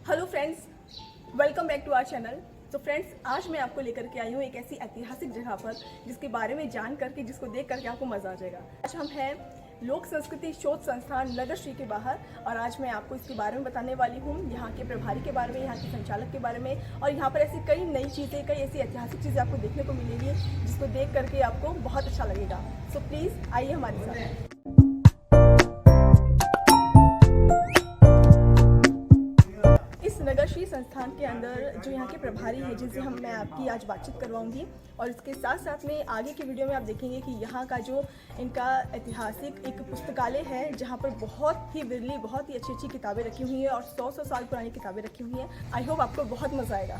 Hello friends, welcome back to our channel. तो friends, आज मैं आपको लेकर के आई हूँ एक ऐसी ऐतिहासिक जगह पर जिसके बारे में जान करके, जिसको देख करके आपको मज़ा आ जाएगा। आज हम हैं लोक संस्कृति शोध संस्थान नगर श्री के बाहर और आज मैं आपको इसके बारे में बताने वाली हूँ, यहाँ के प्रभारी के बारे में, यहाँ के संचालक के बारे में। और यहाँ पर ऐसी कई नई चीज़ें, कई ऐसी ऐतिहासिक चीज़ें आपको देखने को मिलेगी जिसको देख करके आपको बहुत अच्छा लगेगा। सो प्लीज़ आइए हमारे साथ। नगर श्री संस्थान के अंदर जो यहाँ के प्रभारी हैं, जिनसे मैं आपकी आज बातचीत करवाऊंगी, और इसके साथ साथ में आगे की वीडियो में आप देखेंगे कि यहाँ का जो इनका ऐतिहासिक एक पुस्तकालय है, जहाँ पर बहुत ही विरली, बहुत ही अच्छी अच्छी किताबें रखी हुई हैं और 100 साल पुरानी किताबें रखी हुई हैं। आई होप आपको बहुत मज़ा आएगा।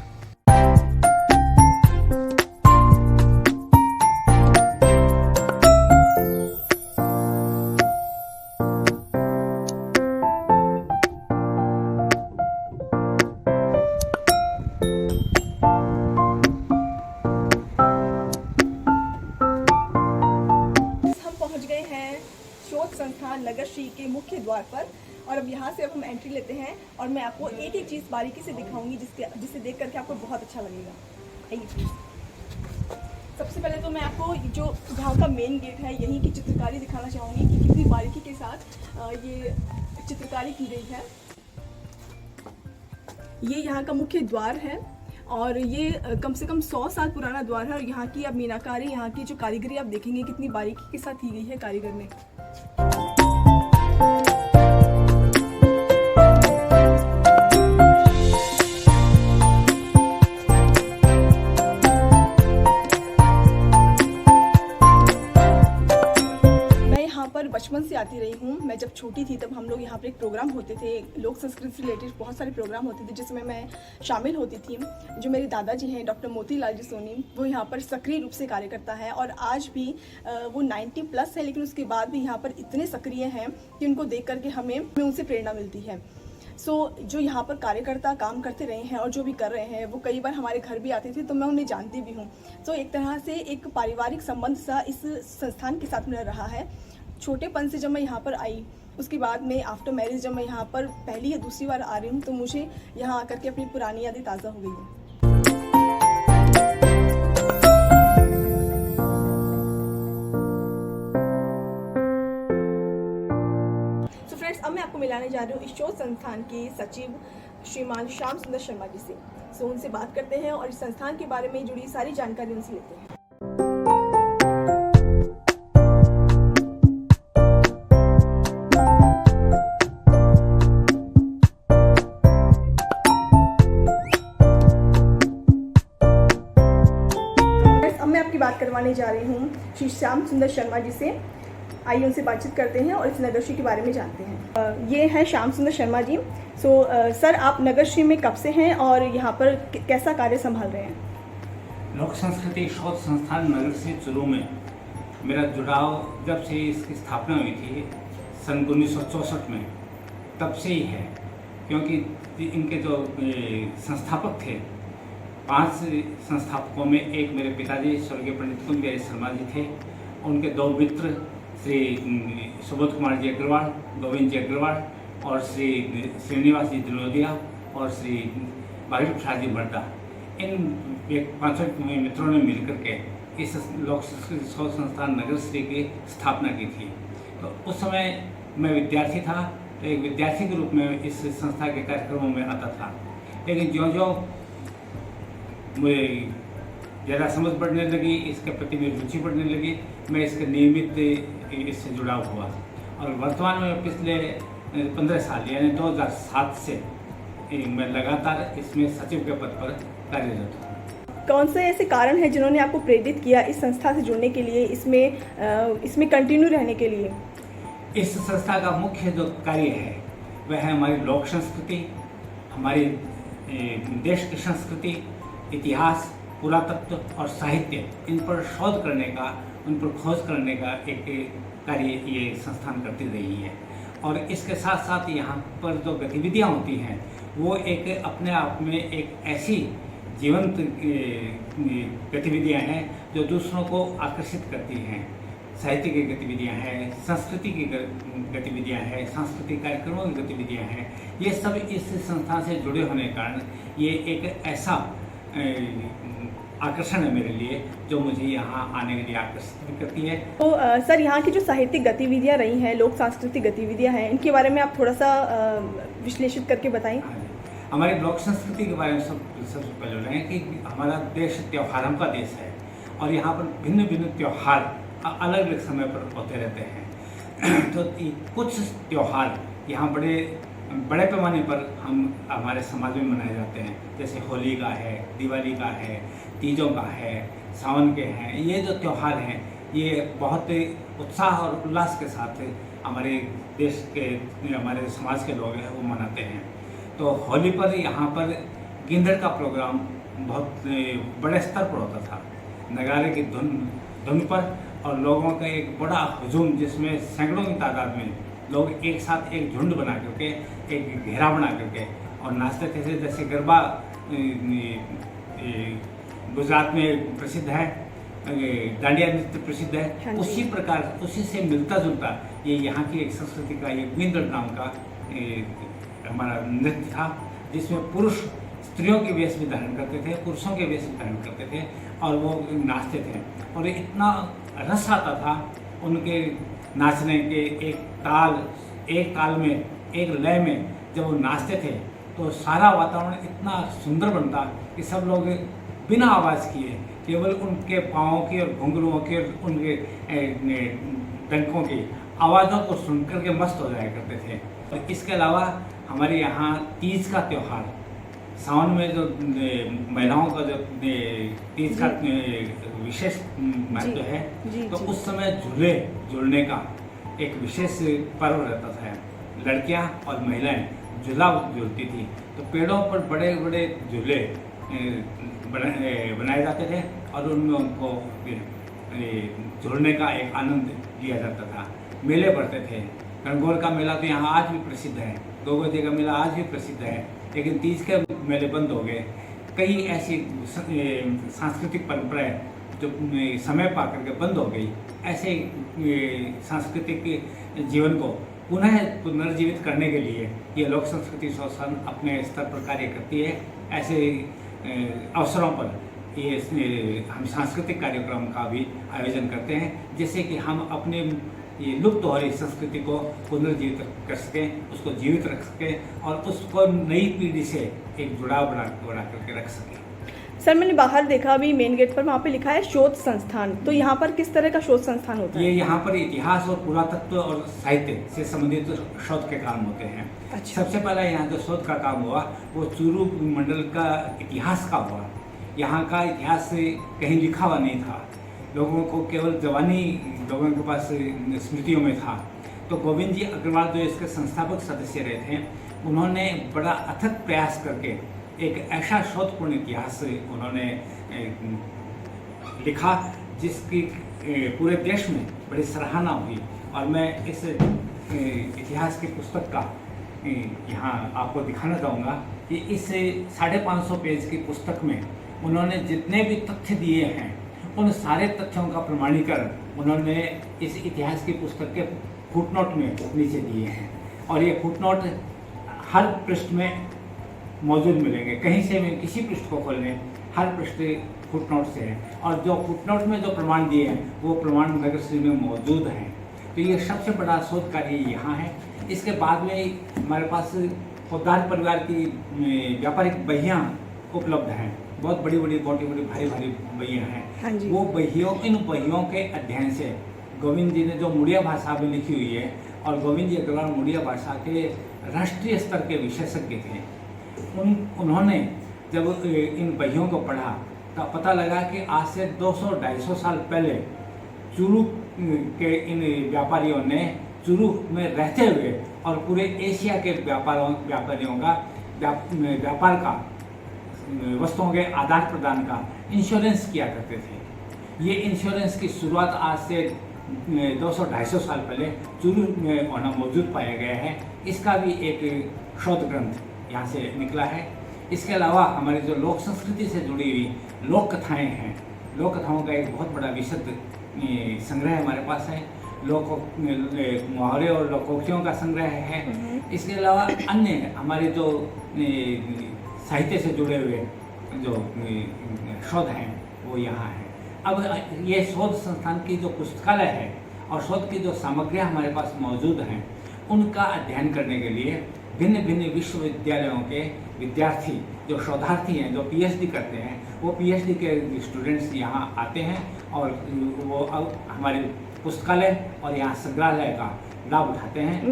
शोध संस्थान नगर श्री के मुख्य द्वार पर, और अब यहाँ से हम एंट्री लेते हैं और मैं आपको एक एक चीज़ बारीकी से दिखाऊंगी जिसे देख करके आपको बहुत अच्छा लगेगा। आइए, सबसे पहले तो मैं आपको जो यहाँ का मेन गेट है, यहीं की चित्रकारी दिखाना चाहूँगी कि कितनी बारीकी के साथ ये चित्रकारी की गई है। ये यहाँ का मुख्य द्वार है और ये कम से कम 100 साल पुराना द्वार है। और यहाँ की अब मीनाकारी, यहाँ की जो कारीगरी आप देखेंगे कितनी बारीकी के साथ की गई है कारीगर ने। बचपन से आती रही हूँ। मैं जब छोटी थी तब हम लोग यहाँ पर एक प्रोग्राम होते थे, लोक संस्कृति से रिलेटेड बहुत सारे प्रोग्राम होते थे जिसमें मैं शामिल होती थी। जो मेरे दादाजी हैं डॉक्टर मोतीलाल जी सोनी, वो यहाँ पर सक्रिय रूप से कार्य करता है और आज भी वो 90+ है, लेकिन उसके बाद भी यहाँ पर इतने सक्रिय हैं कि उनको देख करके हमें उनसे प्रेरणा मिलती है। जो यहाँ पर कार्यकर्ता काम करते रहे हैं और जो भी कर रहे हैं, वो कई बार हमारे घर भी आते थे, तो मैं उन्हें जानती भी हूँ। एक तरह से एक पारिवारिक संबंध सा इस संस्थान के साथ मेरा रहा है। छोटेपन से जब मैं यहाँ पर आई, उसके बाद में आफ्टर मैरिज जब मैं यहाँ पर पहली या दूसरी बार आ रही हूँ, तो मुझे यहाँ आकर के अपनी पुरानी यादें ताज़ा हो गई हैं। तो फ्रेंड्स, अब मैं आपको मिलाने जा रही हूँ इस शोध संस्थान के सचिव श्रीमान श्याम सुंदर शर्मा जी से। उनसे बात करते हैं और इस संस्थान के बारे में जुड़ी सारी जानकारी उनसे लेते हैं। बात करवाने जा रही हूँ श्री श्याम सुंदर शर्मा जी से। आइए उनसे बातचीत करते हैं और इस नगर श्री के बारे में जानते हैं। ये हैं श्याम सुंदर शर्मा जी। सर, आप नगर श्री में कब से हैं और यहाँ पर कैसा कार्य संभाल रहे हैं? लोक संस्कृति शोध संस्थान नगर श्री चुरू में मेरा जुड़ाव जब से इसकी स्थापना हुई थी सन 1964 में, तब से ही है। क्योंकि इनके जो संस्थापक थे, 5 संस्थापकों में एक मेरे पिताजी स्वर्गीय पंडित कुंज बिहारी शर्मा जी थे। उनके 2 मित्र श्री सुबोध कुमार जी अग्रवाल, गोविंद जी अग्रवाल और श्री श्रीनिवास जी दिलोदिया और श्री बारिक प्रसाद जी बर्दा, इन 5 मित्रों ने मिलकर के इस लोक संस्कृति शोध संस्थान नगर श्री की स्थापना की थी। तो उस समय मैं विद्यार्थी था, तो एक विद्यार्थी के रूप में इस संस्था के कार्यक्रमों में आता था। लेकिन ज्यों-ज्यों मुझे ज़्यादा समझ बढ़ने लगी, इसके प्रति मेरी रुचि बढ़ने लगी, मैं इसके नियमित इससे जुड़ाव हुआ और वर्तमान में पिछले 15 साल यानी 2007 से मैं लगातार इसमें सचिव के पद पर कार्यरत हूँ। कौन से ऐसे कारण हैं जिन्होंने आपको प्रेरित किया इस संस्था से जुड़ने के लिए, इसमें कंटिन्यू रहने के लिए? इस संस्था का मुख्य जो कार्य है वह है हमारी लोक संस्कृति, हमारी देश की संस्कृति, इतिहास, पुरातत्व और साहित्य, इन पर शोध करने का, उन पर खोज करने का एक कार्य ये संस्थान करती रही है। और इसके साथ साथ यहाँ पर जो गतिविधियाँ होती हैं वो एक अपने आप में एक ऐसी जीवंत गतिविधियाँ हैं जो दूसरों को आकर्षित करती हैं। साहित्य की गतिविधियाँ हैं, संस्कृति की गतिविधियाँ हैं, सांस्कृतिक कार्यक्रमों की गतिविधियाँ हैं, ये सब इस संस्था से जुड़े होने के कारण ये एक ऐसा आकर्षण है मेरे लिए जो मुझे यहाँ आने के लिए आकर्षित भी करती है। तो सर, यहाँ की जो साहित्यिक गतिविधियाँ रही हैं, लोक सांस्कृतिक गतिविधियाँ हैं, इनके बारे में आप थोड़ा सा विश्लेषित करके बताएं। हाँ जी, हमारी लोक संस्कृति के बारे में सबसे पहले बताएं कि हमारा देश त्योहारों का देश है और यहाँ पर भिन्न भिन्न त्यौहार अलग अलग समय पर होते रहते हैं। तो कुछ त्यौहार यहाँ बड़े पैमाने पर हमारे समाज में मनाए जाते हैं, जैसे होली का है, दिवाली का है, तीजों का है, सावन के हैं। ये जो त्यौहार हैं ये बहुत उत्साह और उल्लास के साथ हमारे देश के, हमारे समाज के लोग हैं वो मनाते हैं। तो होली पर यहाँ पर गिंधड़ का प्रोग्राम बहुत बड़े स्तर पर होता था, नगाड़े की धुन पर, और लोगों का एक बड़ा हुजूम जिसमें सैकड़ों की तादाद में लोग एक साथ एक झुंड बना करके, एक घेरा बना करके और नाचते थे। जैसे गरबा गुजरात में प्रसिद्ध है, डांडिया नृत्य प्रसिद्ध है, हाँ, उसी प्रकार उसी से मिलता जुलता ये यहाँ की एक संस्कृति का ये गिंधड़ नाम का हमारा नृत्य था, जिसमें पुरुष स्त्रियों के वेश भी धारण करते थे, पुरुषों के वेश भी धारण करते थे और वो नाचते थे। और इतना रस आता था उनके नाचने के, एक ताल में, एक लय में जब वो नाचते थे तो सारा वातावरण इतना सुंदर बनता कि सब लोग बिना आवाज़ किए केवल उनके पाँवों की और घुंघरुओं की और उनके डंकों की आवाज़ों को सुनकर के मस्त हो जाया करते थे। और इसके अलावा हमारे यहाँ तीज का त्यौहार, सावन में जो महिलाओं का जो तीज का विशेष महत्व है, तो उस समय झूले झूलने का एक विशेष पर्व रहता था। लड़कियां और महिलाएं झूला झूलती थी, तो पेड़ों पर बड़े बड़े झूले बनाए जाते थे और उनमें उनको झूलने का एक आनंद लिया जाता था। मेले पड़ते थे, गणगौर का मेला तो यहाँ आज भी प्रसिद्ध है, गोगोती का मेला आज भी प्रसिद्ध है, लेकिन तीज के मेले बंद हो गए। कई ऐसी सांस्कृतिक परंपराएं जो समय पा करके बंद हो गई, ऐसे सांस्कृतिक जीवन को पुनर्जीवित करने के लिए ये लोक संस्कृति संस्थान अपने स्तर पर कार्य करती है। ऐसे अवसरों पर ये हम सांस्कृतिक कार्यक्रम का भी आयोजन करते हैं, जिससे कि हम अपने ये लुप्त हो रही संस्कृति को पुनर्जीवित कर सकें, उसको जीवित रख सकें और उसको नई पीढ़ी से एक जुड़ाव बना करके रख सकें। सर, मैंने बाहर देखा अभी मेन गेट पर, वहाँ पे लिखा है शोध संस्थान, तो यहाँ पर किस तरह का शोध संस्थान होता है? ये यहाँ पर इतिहास और पुरातत्व और साहित्य से संबंधित शोध के काम होते हैं। अच्छा। सबसे पहला यहाँ जो शोध का काम हुआ वो चूरू मंडल का इतिहास का हुआ। यहाँ का इतिहास कहीं लिखा हुआ नहीं था, लोगों को केवल जवानी लोगों के पास स्मृतियों में था। तो गोविंद जी अग्रवाल जो इसके संस्थापक सदस्य रहे थे, उन्होंने बड़ा अथक प्रयास करके एक ऐसा शोधपूर्ण इतिहास उन्होंने लिखा जिसकी पूरे देश में बड़ी सराहना हुई। और मैं इस इतिहास की पुस्तक का यहाँ आपको दिखाना चाहूँगा कि इस 550 पेज की पुस्तक में उन्होंने जितने भी तथ्य दिए हैं उन सारे तथ्यों का प्रमाणीकरण उन्होंने इस इतिहास की पुस्तक के फुटनोट में नीचे दिए हैं। और ये फुटनोट हर पृष्ठ में मौजूद मिलेंगे, कहीं से भी किसी पृष्ठ को खोल लें, हर पृष्ठ फुटनोट से है। और जो फुटनोट में जो प्रमाण दिए हैं वो प्रमाण नगरश्री में मौजूद हैं। तो ये सबसे बड़ा शोध कार्य यहाँ है। इसके बाद में हमारे पास पोद्दार परिवार की व्यापारिक बहियाँ उपलब्ध हैं, बहुत बड़ी बड़ी मोटी बड़ी भारी भारी बहियाँ हैं। हाँ जी। वो बहियों, इन बहियों के अध्ययन से गोविंद जी ने जो मुड़िया भाषा में लिखी हुई है, और गोविंद जी अग्रवाल मुड़िया भाषा के राष्ट्रीय स्तर के विशेषज्ञ थे, उन्होंने जब इन बहियों को पढ़ा तो पता लगा कि आज से 200-250 साल पहले चूरू के इन व्यापारियों ने चूरू में रहते हुए और पूरे एशिया के व्यापारियों का व्यापार का, वस्तुओं के आदान प्रदान का इंश्योरेंस किया करते थे। ये इंश्योरेंस की शुरुआत आज से 200-250 साल पहले चूरू में होना मौजूद पाया गया है। इसका भी एक शोध ग्रंथ यहाँ से निकला है। इसके अलावा हमारी जो लोक संस्कृति से जुड़ी हुई लोक कथाएँ हैं, लोक कथाओं का एक बहुत बड़ा विशद संग्रह हमारे पास है, मुहावरे और लोकोक्तियों का संग्रह है। इसके अलावा अन्य हमारे जो साहित्य से जुड़े हुए जो शोध हैं वो यहाँ है। अब ये शोध संस्थान की जो पुस्तकालय है और शोध की जो सामग्रियाँ हमारे पास मौजूद हैं उनका अध्ययन करने के लिए भिन्न भिन्न विश्वविद्यालयों के विद्यार्थी जो शोधार्थी हैं, जो पीएचडी करते हैं, वो पीएचडी के स्टूडेंट्स यहाँ आते हैं और वो अब हमारे पुस्तकालय और यहाँ संग्रहालय का लाभ उठाते हैं।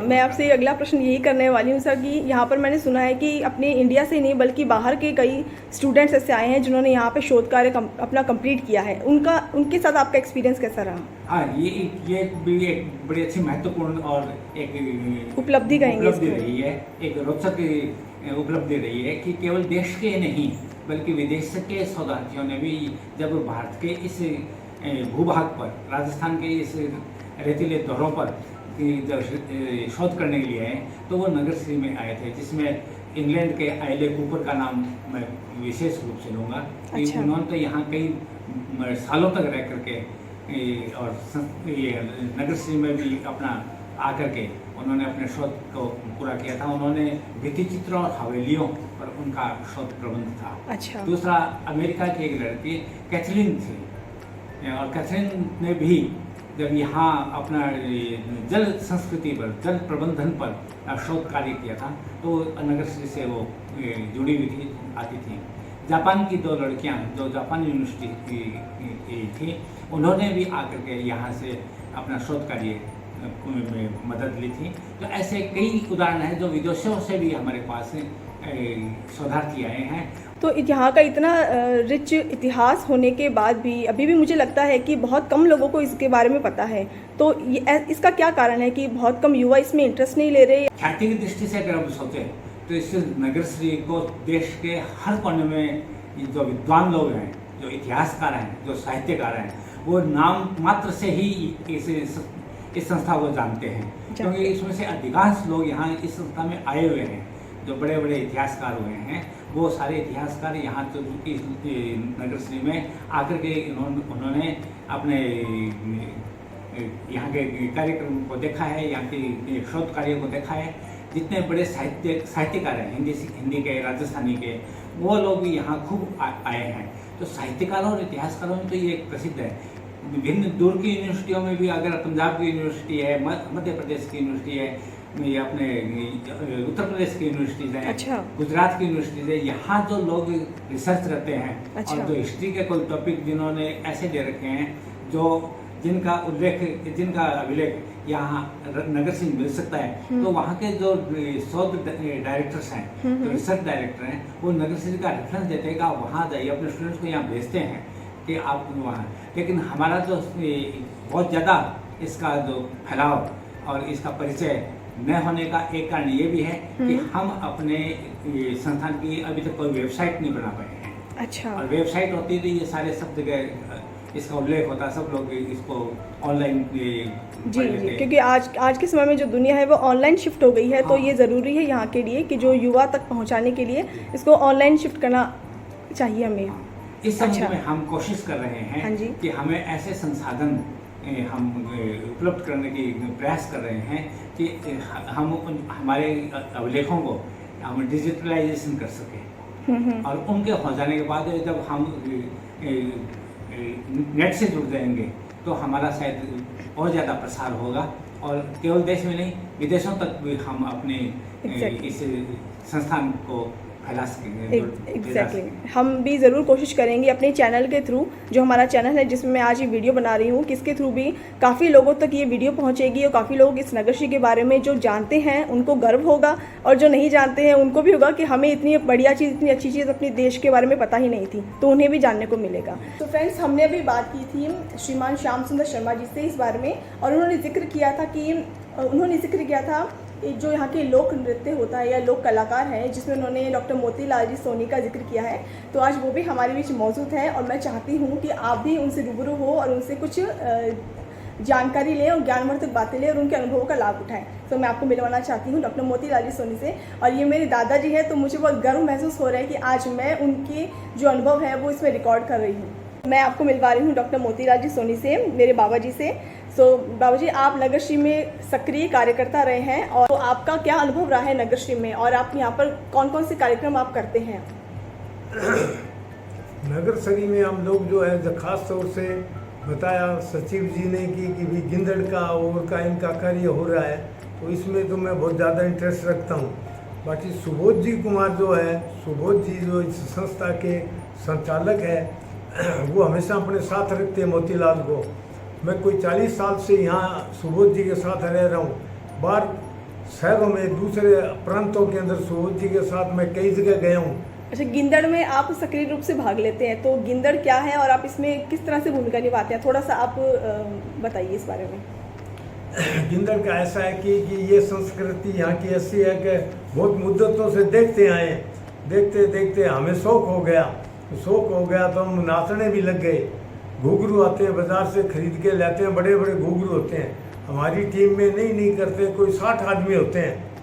मैं आपसे अगला प्रश्न यही करने वाली हूँ सर कि यहाँ पर मैंने सुना है कि अपने इंडिया से नहीं बल्कि बाहर के कई स्टूडेंट्स ऐसे आए हैं जिन्होंने यहाँ पे शोध कार्य अपना कंप्लीट किया है, उनके साथ आपका एक्सपीरियंस कैसा रहा? हाँ, ये भी एक बड़ी अच्छी महत्वपूर्ण और एक उपलब्धि रही है, एक रोचक उपलब्धि रही है कि केवल देश के नहीं बल्कि विदेश के शोधार्थियों ने भी जब भारत के इस भूभाग पर, राजस्थान के इस रेतीले दौरों पर शोध करने के लिए आए तो वो नगरश्री में आए थे, जिसमें इंग्लैंड के आइले कूपर का नाम मैं विशेष रूप से लूँगा। अच्छा। उन्होंने तो यहाँ कई सालों तक रह करके और ये नगरश्री में भी अपना आकर के उन्होंने अपने शोध को पूरा किया था। उन्होंने भित्ति चित्रों और हवेलियों पर उनका शोध प्रबंध था। अच्छा। दूसरा अमेरिका की एक लड़की कैथरीन थी और कैथरीन ने भी जब यहाँ अपना जल संस्कृति पर, जल प्रबंधन पर शोध कार्य किया था तो नगरश्री से वो जुड़ी हुई थी, आती थी। जापान की दो लड़कियाँ जो जापान यूनिवर्सिटी की थी, उन्होंने भी आकर के यहाँ से अपना शोध कार्य में मदद ली थी। तो ऐसे कई उदाहरण हैं जो विदेशों से भी हमारे पास शोधार्थी आए हैं। तो यहाँ का इतना रिच इतिहास होने के बाद भी अभी भी मुझे लगता है कि बहुत कम लोगों को इसके बारे में पता है, तो इसका क्या कारण है कि बहुत कम युवा इसमें इंटरेस्ट नहीं ले रहे? ख्याति की दृष्टि से अगर हम सोचें तो इस नगरश्री को देश के हर कोने में जो विद्वान लोग हैं, जो इतिहासकार हैं, जो साहित्यकार हैं, वो नाम मात्र से ही इस संस्था को जानते हैं, क्योंकि इसमें से अधिकांश लोग यहाँ इस संस्था में आए हुए हैं। जो बड़े बड़े इतिहासकार हुए हैं वो सारे इतिहासकार यहाँ तो नगरश्री में आकर के उन्होंने अपने यहाँ के कार्यक्रम को देखा है, यहाँ के शोध कार्य को देखा है। जितने बड़े साहित्यकार हैं हिंदी के, राजस्थानी के, वो लोग भी यहाँ खूब आए हैं। तो साहित्यकारों और इतिहासकारों में तो ये प्रसिद्ध है। विभिन्न दूर की यूनिवर्सिटियों में भी, अगर पंजाब की यूनिवर्सिटी है, मध्य प्रदेश की यूनिवर्सिटी है, ये अपने उत्तर प्रदेश की यूनिवर्सिटीज़ हैं, अच्छा। गुजरात की यूनिवर्सिटीज़ है, यहाँ जो लोग रिसर्च करते हैं, अच्छा। और जो हिस्ट्री के कोई टॉपिक जिन्होंने ऐसे दे रखे हैं जो जिनका अभिलेख यहाँ नगरश्री मिल सकता है, तो वहाँ के जो शोध डायरेक्टर्स हैं, जो रिसर्च डायरेक्टर हैं, वो नगरश्री का रेफरेंस देते हैं कि आप वहाँ जाइए, अपने स्टूडेंट्स को यहाँ भेजते हैं कि आप वहाँ। लेकिन हमारा जो बहुत ज़्यादा इसका जो फैलाव और इसका परिचय न होने का एक कारण ये भी है कि हम अपने संस्थान की अभी तक कोई वेबसाइट नहीं बना पाए हैं। अच्छा। और वेबसाइट होती तो ये सारे सब जगह इसका उल्लेख होता, सब लोग इसको ऑनलाइन जी, क्योंकि आज के समय में जो दुनिया है वो ऑनलाइन शिफ्ट हो गई है। हाँ। तो ये ज़रूरी है यहाँ के लिए कि जो युवा तक पहुँचाने के लिए इसको ऑनलाइन शिफ्ट करना चाहिए हमें। इस समय में हम कोशिश कर रहे हैं। हाँ जी। कि हमें ऐसे संसाधन हम उपलब्ध करने की प्रयास कर रहे हैं कि हम हमारे अभिलेखों को हम डिजिटलाइजेशन कर सकें, और उनके हो जाने के बाद जब हम नेट से जुड़ जाएंगे तो हमारा शायद और ज़्यादा प्रसार होगा, और केवल देश में नहीं विदेशों तक भी हम अपने इस संस्थान को फैला सकेंगे। एग्जैक्टली। हम भी ज़रूर कोशिश करेंगे अपने चैनल के थ्रू, जो हमारा चैनल है जिसमें मैं आज ये वीडियो बना रही हूँ, किसके थ्रू भी काफ़ी लोगों तक ये वीडियो पहुँचेगी और काफ़ी लोग इस नगरश्री के बारे में जो जानते हैं उनको गर्व होगा, और जो नहीं जानते हैं उनको भी होगा कि हमें इतनी बढ़िया चीज़, इतनी अच्छी चीज़ अपने देश के बारे में पता ही नहीं थी, तो उन्हें भी जानने को मिलेगा। तो फ्रेंड्स, हमने अभी बात की थी श्रीमान श्याम सुंदर शर्मा जी से इस बारे में, और उन्होंने जिक्र किया था जो यहाँ के लोक नृत्य होता है या लोक कलाकार हैं, जिसमें उन्होंने डॉक्टर मोतीलाल जी सोनी का जिक्र किया है। तो आज वो भी हमारे बीच मौजूद है, और मैं चाहती हूँ कि आप भी उनसे रूबरू हो और उनसे कुछ जानकारी लें और ज्ञानवर्धक बातें लें और उनके अनुभवों का लाभ उठाएं। तो मैं आपको मिलवाना चाहती हूँ डॉक्टर मोतीलाल जी सोनी से, और ये मेरे दादाजी हैं, तो मुझे बहुत गर्व महसूस हो रहा है कि आज मैं उनके जो अनुभव है वो इसमें रिकॉर्ड कर रही हूँ। मैं आपको मिलवा रही हूँ डॉक्टर मोतीलाल जी सोनी से, मेरे बाबा जी से। सो बाबा जी, आप नगरश्री में सक्रिय कार्यकर्ता रहे हैं, और तो आपका क्या अनुभव रहा है नगरश्री में, और आप यहाँ पर कौन कौन से कार्यक्रम आप करते हैं? नगरश्री में हम लोग जो है खास तौर से बताया सचिव जी ने कि भी गिंदड़ का और का इनका कार्य हो रहा है, तो इसमें तो मैं बहुत ज़्यादा इंटरेस्ट रखता हूँ। बाकी सुबोध जी कुमार जो है, सुबोध जी जो इस संस्था के संचालक है, वो हमेशा अपने साथ रखते हैं मोतीलाल को। मैं कोई 40 साल से यहाँ सुबोध जी के साथ रह रहा हूँ। बाहर शहरों में दूसरे प्रांतों के अंदर सुबोध जी के साथ मैं कई जगह गया हूँ। अच्छा, गिंदड़ में आप सक्रिय रूप से भाग लेते हैं, तो गिंदड़ क्या है और आप इसमें किस तरह से भूमिका निभाते हैं, थोड़ा सा आप बताइए इस बारे में। गिंदड़ का ऐसा है कि ये संस्कृति यहाँ की ऐसी है कि बहुत मुद्दतों से देखते आए हैं, देखते देखते हमें शौक हो गया तो हम नाचने भी लग गए। घुघरू आते हैं बाजार से खरीद के लाते हैं, बड़े बड़े घुघरू होते हैं। हमारी टीम में नहीं करते, कोई 60 आदमी होते हैं।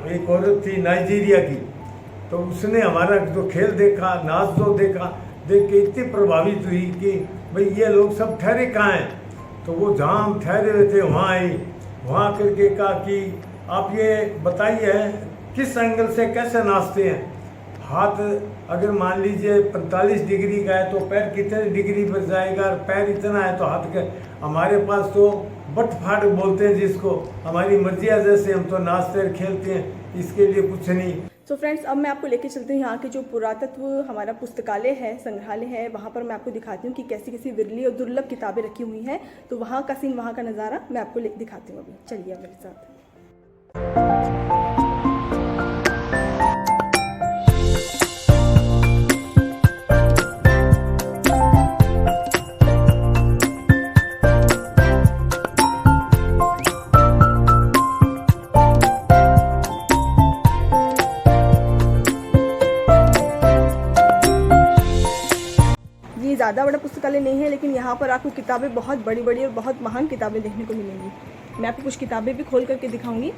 एक औरत थी नाइजीरिया की, तो उसने हमारा जो खेल देखा, नाच जो देखा, देख के इतनी प्रभावित हुई कि भाई ये लोग सब ठहरे कहाँ हैं। तो वो जहाँ हम ठहरे हुए थे वहाँ आई, वहाँ करके कहा कि आप ये बताइए किस एंगल से कैसे नाचते हैं। हाथ अगर मान लीजिए 45 डिग्री का है तो पैर कितने डिग्री पर जाएगा, पैर इतना है तो हाथ का। हमारे पास तो बट फाट बोलते हैं जिसको, हमारी मर्जी है, जैसे हम तो नाचते हैं खेलते हैं, इसके लिए कुछ नहीं। तो फ्रेंड्स, अब मैं आपको लेके चलती हूँ यहाँ के जो पुरातत्व हमारा पुस्तकालय है, संग्रहालय है, वहाँ पर मैं आपको दिखाती हूँ कि कैसी कैसी विरली और दुर्लभ किताबें रखी हुई हैं। तो वहाँ का सीन, वहाँ का नज़ारा मैं आपको दिखाती हूँ। अभी चलिए मेरे साथ। ज़्यादा बड़ा पुस्तकालय नहीं है, लेकिन यहाँ पर आपको किताबें बहुत बड़ी बड़ी और बहुत महान किताबें देखने को मिलेंगी। मैं आपको कुछ किताबें भी खोल करके दिखाऊंगी।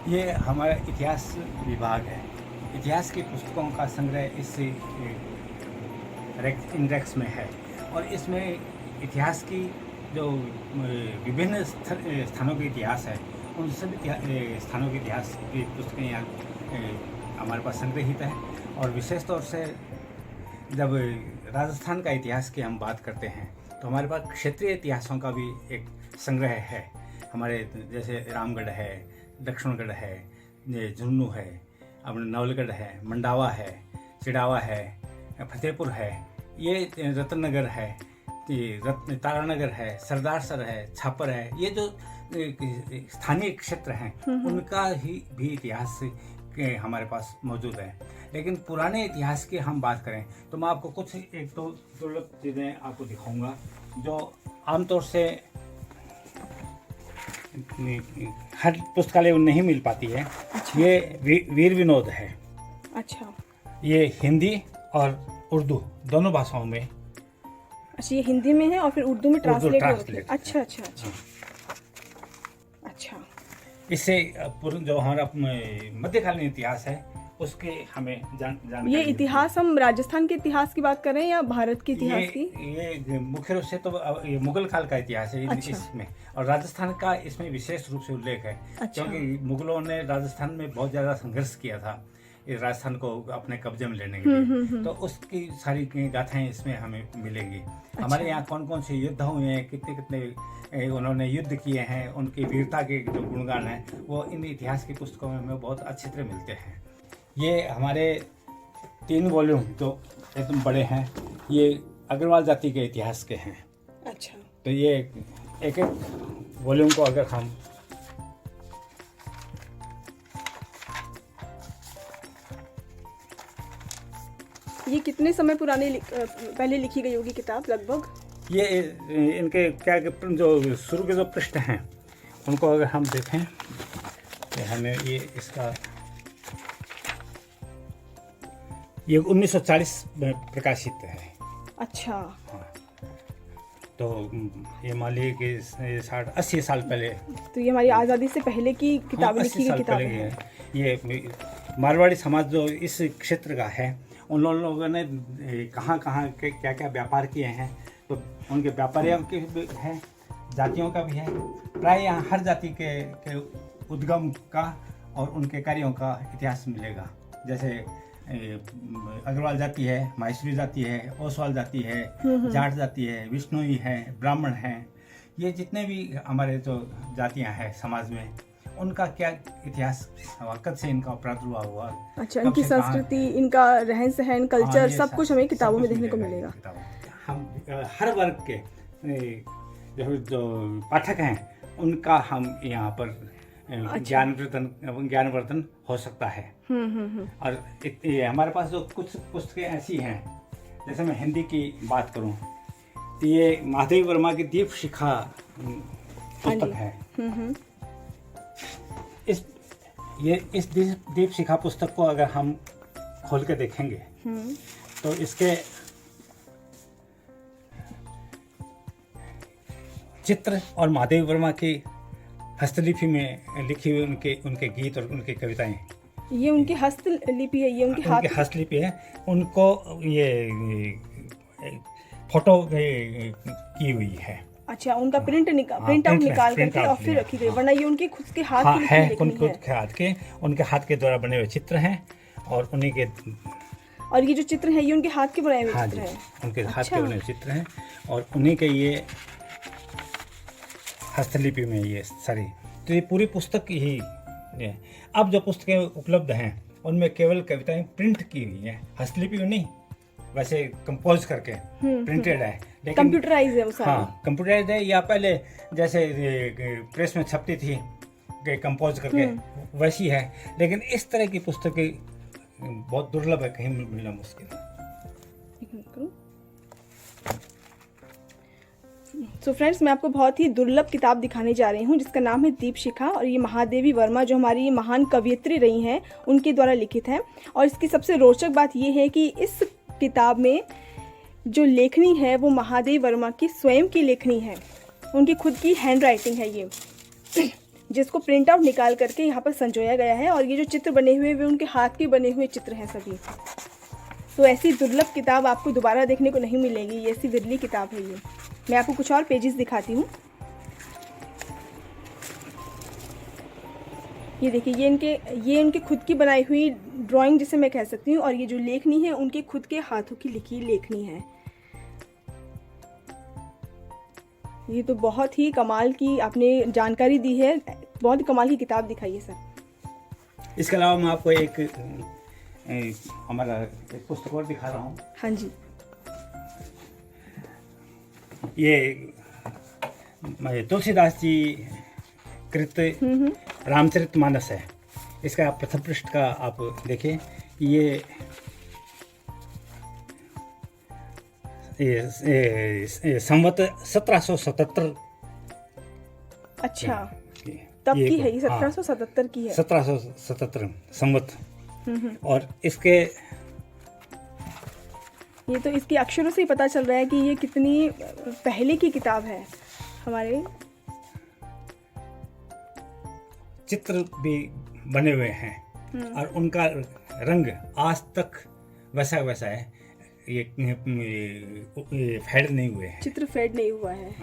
ये हमारा इतिहास विभाग है। इतिहास की पुस्तकों का संग्रह इस इंडेक्स में है, और इसमें इतिहास की जो विभिन्न स्थानों के इतिहास है, उन सभी स्थानों के इतिहास की पुस्तकें यहाँ हमारे पास संग्रहित है। और विशेष तौर से जब राजस्थान का इतिहास की हम बात करते हैं तो हमारे पास क्षेत्रीय इतिहासों का भी एक संग्रह है। हमारे जैसे रामगढ़ है, दक्षिणगढ़ है, झुन्नू है, अपने नवलगढ़ है, मंडावा है, चिड़ावा है, फतेहपुर है, ये रत्ननगर है, तारानगर है, सरदारसर है, छापर है। ये जो स्थानीय क्षेत्र हैं उनका ही भी इतिहास हमारे पास मौजूद है। लेकिन पुराने इतिहास की हम बात करें तो मैं आपको कुछ एक दो दुर्लभ चीज़ें आपको दिखाऊंगा जो आमतौर से हर पुस्तकालय में नहीं मिल पाती है। अच्छा। ये वीर विनोद है। अच्छा। ये हिंदी और उर्दू दोनों भाषाओं में। अच्छा, ये हिंदी में है और फिर उर्दू में ट्रांसलेट। अच्छा अच्छा अच्छा अच्छा। इससे जो हमारा मध्यकालीन इतिहास है उसके हमें जान ये इतिहास हम राजस्थान के इतिहास की बात कर रहे हैं या भारत के इतिहास की? ये मुख्य रूप से तो ये मुगल काल का इतिहास है। अच्छा। इसमें और राजस्थान का इसमें विशेष रूप से उल्लेख है। अच्छा। क्योंकि मुगलों ने राजस्थान में बहुत ज्यादा संघर्ष किया था इस राजस्थान को अपने कब्जे में लेने के लिए। तो उसकी सारी गाथाएं इसमें हमें मिलेंगी। अच्छा। हमारे यहाँ कौन कौन से युद्ध हुए हैं, कितने कितने उन्होंने युद्ध किए हैं, उनकी वीरता के जो गुणगान हैं वो इन इतिहास की पुस्तकों में हमें बहुत अच्छी तरह मिलते हैं। ये हमारे 3 वॉल्यूम जो एकदम बड़े हैं, ये अग्रवाल जाति के इतिहास के हैं। अच्छा। तो ये एक वॉल्यूम को अगर हम ये कितने समय पहले लिखी गई होगी किताब लगभग? ये इनके क्या जो शुरू के जो पृष्ठ हैं उनको अगर हम देखें तो हमें ये इसका ये 1940 में प्रकाशित है। अच्छा। हाँ। तो ये मान लीजिए कि 60-80 साल पहले, तो ये हमारी आज़ादी से पहले की किताबें लिखी गई किताबें हैं। ये मारवाड़ी समाज जो इस क्षेत्र का है उन लोगों ने कहाँ क्या क्या व्यापार किए हैं, तो उनके व्यापारियों के भी है, जातियों का भी है। प्राय यहाँ हर जाति के उद्गम का और उनके कार्यों का इतिहास मिलेगा। जैसे अग्रवाल जाति है, माहेश्वरी जाति है, ओसवाल जाति है, जाट जाति है, विष्णुई है, ब्राह्मण हैं, ये जितने भी हमारे जो जातियाँ हैं समाज में, उनका क्या इतिहास, कब से इनका प्रादुर्भाव हुआ। अच्छा, इनकी संस्कृति, इनका रहन सहन, कल्चर, सब कुछ हमें किताबों में देखने को मिलेगा। हम हर वर्ग के जो पाठक हैं उनका हम यहाँ पर ज्ञानवर्धन हो सकता है। और ये हमारे पास जो कुछ पुस्तकें ऐसी हैं, जैसे मैं हिंदी की बात करूं तो ये महादेवी वर्मा की दीप शिखा पुस्तक है। इस दीप शिखा पुस्तक को अगर हम खोल के देखेंगे तो इसके चित्र और महादेवी वर्मा की हस्तलिपि में लिखी हुई उनके गीत और उनकी कविताएं, ये उनकी हस्तलिपि है, ये उनकी हस्तलिपि है। उनको ये फोटो की हुई है। अच्छा, उनका प्रिंट आउट निकाल करके और फिर रखी गई, वरना ये उनके खुद के हाथ की है, उनके हाथ के द्वारा बने हुए चित्र हैं और उन्हीं के, और ये जो चित्र है ये उनके हाथ के बनाए हुए चित्र हैं। उनके हाथ के बने हुए चित्र हैं और उन्हीं के ये हस्तलिपि में ये सारी, तो ये पूरी पुस्तक ही है। अब जो पुस्तकें उपलब्ध हैं उनमें केवल कविताएं प्रिंट की हुई हैं, हस्तलिपि में नहीं, वैसे कंपोज करके प्रिंटेड है, लेकिन कंप्यूटराइज है वो सारी। हाँ, कंप्यूटराइज है, या पहले जैसे प्रेस में छपती थी कंपोज करके वैसी है। लेकिन इस तरह की पुस्तकें बहुत दुर्लभ है, कहीं मिलना मुश्किल है। सो फ्रेंड्स, मैं आपको बहुत ही दुर्लभ किताब दिखाने जा रही हूँ जिसका नाम है दीप शिखा, और ये महादेवी वर्मा जो हमारी महान कवयित्री रही हैं उनके द्वारा लिखित है। और इसकी सबसे रोचक बात ये है कि इस किताब में जो लेखनी है वो महादेवी वर्मा की स्वयं की लेखनी है, उनकी खुद की हैंड राइटिंग है ये, जिसको प्रिंट आउट निकाल करके यहाँ पर संजोया गया है। और ये जो चित्र बने हुए वे उनके हाथ के बने हुए चित्र हैं सभी। तो ऐसी दुर्लभ किताब आपको दोबारा देखने को नहीं मिलेगी, ये ऐसी विरली किताब है ये। मैं आपको कुछ और पेजेस दिखाती हूँ। ये देखिए, ये इनके खुद की बनाई हुई ड्राइंग जिसे मैं कह सकती हूँ, और ये जो लेखनी है उनके खुद के हाथों की लिखी लेखनी है। ये तो बहुत ही कमाल की आपने जानकारी दी है, बहुत ही कमाल की किताब दिखाई है सर। इसके अलावा मैं आपको हमारा एक पुस्तक और दिखा रहा हूँ। हाँ जी, ये तुलसीदास जी कृत रामचरितमानस है। इसका प्रथम पृष्ठ का आप देखिए, ये संवत 1777। अच्छा, तब की है ये, 1777 की है। 1777 संवत। और इसके ये तो इसके अक्षरों से ही पता चल रहा है कि ये कितनी पहले की किताब है। हमारे चित्र भी बने हुए हैं और उनका रंग आज तक वैसा वैसा है, ये फेड नहीं हुए हैं, चित्र फेड नहीं हुआ है।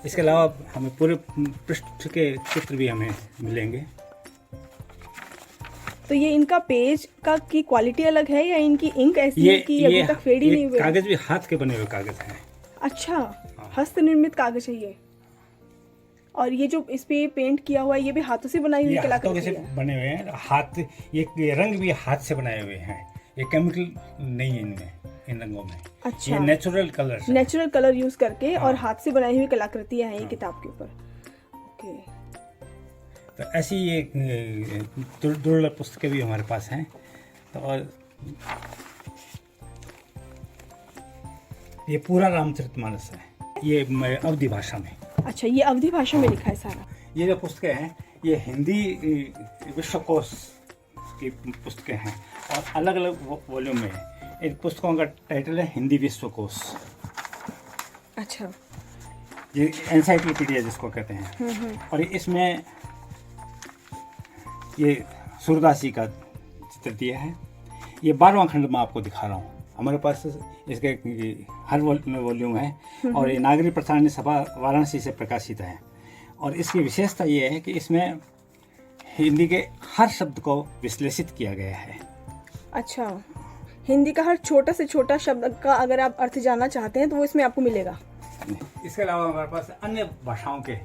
इसके अलावा हमें पूरे पृष्ठ के चित्र भी हमें मिलेंगे। तो ये इनका पेज का की क्वालिटी अलग है या इनकी इंक ऐसी है कि अभी तक फेड ही नहीं हुए? कागज भी हाथ के बने हुए कागज हैं। अच्छा, हस्त निर्मित कागज है ये। और ये जो इस पे पेंट किया हुआ है ये भी हाथों से बनाई हुई कलाकृति है। बने हुए हैं हाथ, ये रंग भी हाथ से बनाए हुए हैं, ये केमिकल नहीं है इनमें, इन रंगों में। अच्छा, ये नेचुरल कलर यूज करके और हाथ से बनाई हुई कलाकृतियां हैं ये किताब के ऊपर। ओके, तो ऐसी ये दुर्लभ पुस्तकें भी हमारे पास हैं। तो और ये पूरा रामचरितमानस है, ये अवधी भाषा में। अच्छा, ये अवधी भाषा में लिखा है सारा। ये जो पुस्तकें हैं ये हिंदी विश्वकोश की पुस्तकें हैं और अलग अलग वॉल्यूम में है। इन पुस्तकों का टाइटल है हिंदी विश्वकोश। अच्छा, ये एनसाइक्लोपीडिया जिसको कहते हैं। और इसमें ये सूरदास जी का चित्र दिया है। ये 12वां खंड में आपको दिखा रहा हूँ। हमारे पास इसके हर वॉल्यूम है और ये नागरिक प्रसारण सभा वाराणसी से प्रकाशित है। और इसकी विशेषता ये है कि इसमें हिंदी के हर शब्द को विश्लेषित किया गया है। अच्छा, हिंदी का हर छोटा से छोटा शब्द का अगर आप अर्थ जानना चाहते हैं तो वो इसमें आपको मिलेगा। इसके अलावा हमारे पास अन्य भाषाओं के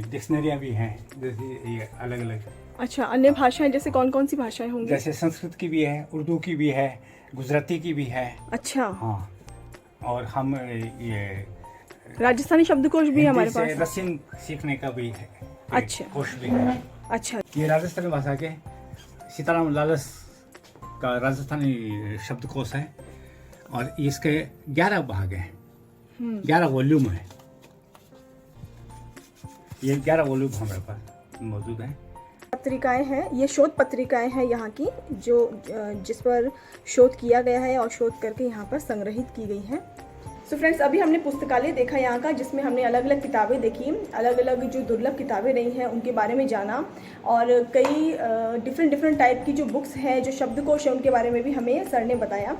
डिक्शनरियाँ भी हैं, जैसे ये अलग अलग। अच्छा, अन्य भाषाएं जैसे कौन कौन सी भाषाएं होंगी? जैसे संस्कृत की भी है, उर्दू की भी है, गुजराती की भी है। अच्छा, हाँ, और हम ये राजस्थानी शब्दकोश भी है हमारे हिंदी से पास। रशियन सीखने का भी है, अच्छा। कोश भी है। अच्छा, ये राजस्थानी भाषा के सीताराम लालस का राजस्थानी शब्दकोश है और इसके 11 भाग हैं, 11 वॉल्यूम है। ये 11 वॉल्यूम हमारे पास मौजूद हैं। पत्रिकाएं हैं, ये शोध पत्रिकाएं हैं यहाँ की, जो जिस पर शोध किया गया है और शोध करके यहाँ पर संग्रहित की गई हैं। सो फ्रेंड्स, अभी हमने पुस्तकालय देखा यहाँ का, जिसमें हमने अलग अलग किताबें देखी, अलग अलग जो दुर्लभ किताबें रही हैं उनके बारे में जाना, और कई डिफरेंट टाइप की जो बुक्स हैं, जो शब्दकोश है, उनके बारे में भी हमें सर ने बताया।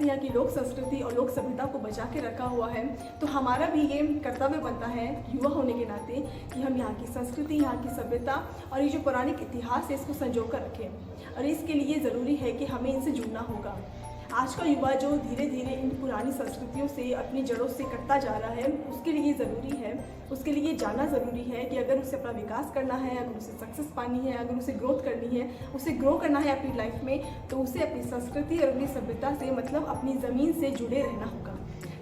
यहाँ की लोक संस्कृति और लोक सभ्यता को बचा के रखा हुआ है, तो हमारा भी ये कर्तव्य बनता है युवा होने के नाते कि हम यहाँ की संस्कृति, यहाँ की सभ्यता और ये जो पौराणिक इतिहास है इसको संजो कर रखें। और इसके लिए ज़रूरी है कि हमें इनसे जुड़ना होगा। आज का युवा जो धीरे धीरे इन पुरानी संस्कृतियों से, अपनी जड़ों से कटता जा रहा है, उसके लिए ज़रूरी है, उसके लिए जानना ज़रूरी है कि अगर उसे अपना विकास करना है, अगर उसे सक्सेस पानी है, अगर उसे ग्रोथ करनी है, उसे ग्रो करना है अपनी लाइफ में, तो उसे अपनी संस्कृति और अपनी सभ्यता से, मतलब अपनी ज़मीन से जुड़े रहना होगा।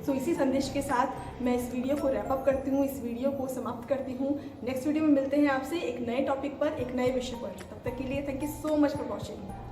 सो इसी संदेश के साथ मैं इस वीडियो को रैप अप करती हूँ, इस वीडियो को समाप्त करती हूँ। नेक्स्ट वीडियो में मिलते हैं आपसे एक नए टॉपिक पर, एक नए विषय पर। तब तक के लिए thank you so much for watching.